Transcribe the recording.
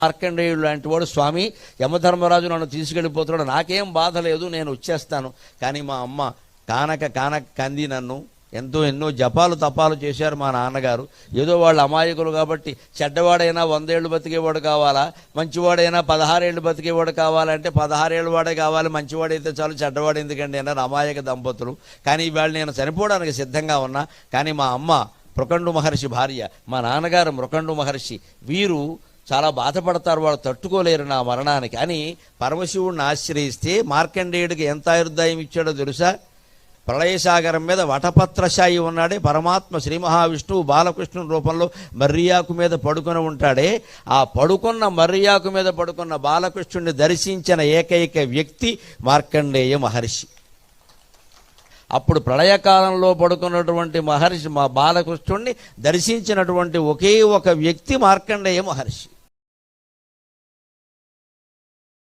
మార్కండేయుడు లాంటి వాడు, స్వామి యమధర్మరాజు నన్ను తీసుకెళ్ళిపోతున్నాడు, నాకేం బాధ లేదు, నేను వచ్చేస్తాను. కానీ మా అమ్మ కానక కంది నన్ను ఎన్నో జపాలు తపాలు చేశారు మా నాన్నగారు. ఏదో వాళ్ళు అమాయకులు కాబట్టి చెడ్డవాడైనా 100 ఏళ్ళు బతికేవాడు కావాలా, మంచివాడైనా 16 ఏళ్ళు బతికేవాడు కావాలంటే 16 ఏళ్ళ వాడే కావాలి, మంచివాడైతే చాలు, చెడ్డవాడు ఎందుకండి అన్నారు అమాయక దంపతులు. కానీ ఇవాళ నేను చనిపోవడానికి సిద్ధంగా ఉన్నా. కానీ మా అమ్మ మృకండు మహర్షి భార్య, మా నాన్నగారు మృకండు మహర్షి, వీరు చాలా బాధపడతారు, వాళ్ళు తట్టుకోలేరు నా మరణానికి అని పరమశివుడిని ఆశ్రయిస్తే మార్కండేయుడికి ఎంత ఆయుర్దాయం ఇచ్చాడో తెలుసా? ప్రళయసాగరం మీద వటపత్రశాయి ఉన్నాడే పరమాత్మ శ్రీ మహావిష్ణువు బాలకృష్ణుని రూపంలో మర్రియాకు మీద పడుకొని ఉంటాడే, ఆ పడుకున్న మర్రియాకు మీద పడుకున్న బాలకృష్ణుడిని దర్శించిన ఏకైక వ్యక్తి మార్కండేయ మహర్షి. అప్పుడు ప్రళయకాలంలో పడుకున్నటువంటి మహర్షి మా బాలకృష్ణుడిని దర్శించినటువంటి ఒకే ఒక వ్యక్తి మార్కండేయ మహర్షి.